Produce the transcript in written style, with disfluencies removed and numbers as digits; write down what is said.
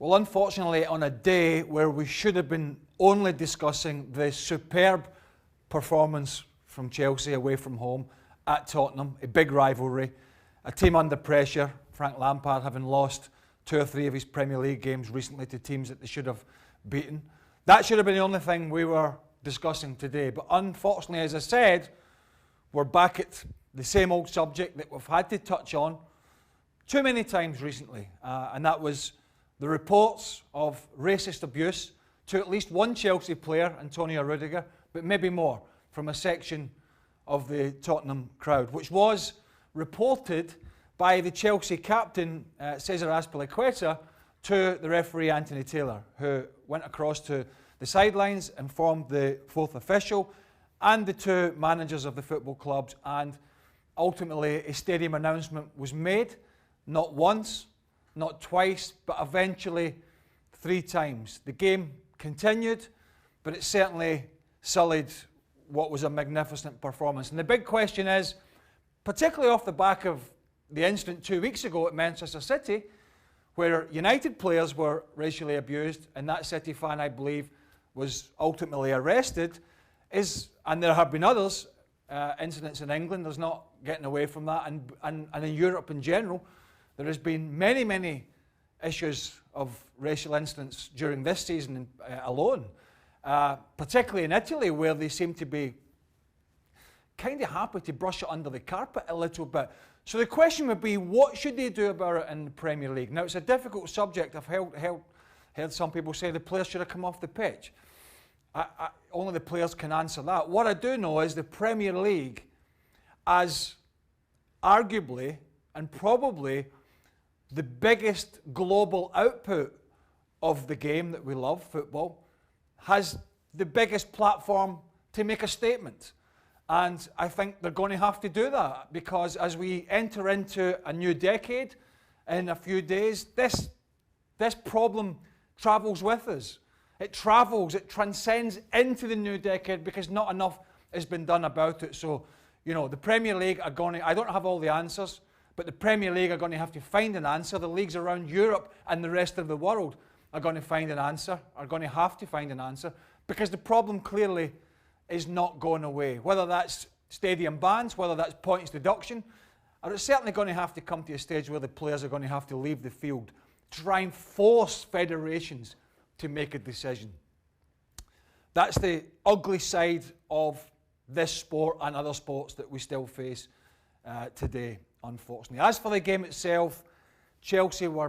Well, unfortunately, on a day where we should have been only discussing the superb performance from Chelsea away from home at Tottenham, a big rivalry, a team under pressure, Frank Lampard having lost 2 or 3 of his Premier League games recently to teams that they should have beaten. That should have been the only thing we were discussing today. But unfortunately, as I said, we're back at the same old subject that we've had to touch on too many times recently, and that was the reports of racist abuse to at least one Chelsea player, Antonio Rudiger, but maybe more, from a section of the Tottenham crowd, which was reported by the Chelsea captain, Cesar Azpilicueta, to the referee Anthony Taylor, who went across to the sidelines, informed the 4th official and the 2 managers of the football clubs, and ultimately a stadium announcement was made, not once, not twice, but eventually 3 times. The game continued, but it certainly sullied what was a magnificent performance. And the big question is, particularly off the back of the incident 2 weeks ago at Manchester City, where United players were racially abused, and that City fan, I believe, was ultimately arrested, and there have been others, incidents in England, there's not getting away from that, and in Europe in general, there has been many, many issues of racial incidents during this season alone, particularly in Italy, where they seem to be kind of happy to brush it under the carpet a little bit. So the question would be, what should they do about it in the Premier League? Now, it's a difficult subject. I've heard some people say the players should have come off the pitch. Only the players can answer that. What I do know is the Premier League, as arguably and probably the biggest global output of the game that we love, football, has the biggest platform to make a statement. And I think they're going to have to do that, because as we enter into a new decade in a few days, this problem travels with us. It transcends into the new decade, because not enough has been done about it. So, you know, the Premier League are going to, I don't have all the answers, but the Premier League are going to have to find an answer. The leagues around Europe and the rest of the world are going to find an answer, are going to have to find an answer, because the problem clearly is not going away. Whether that's stadium bans, whether that's points deduction, or it's certainly going to have to come to a stage where the players are going to have to leave the field, try and force federations to make a decision. That's the ugly side of this sport and other sports that we still face today, unfortunately. As for the game itself, Chelsea were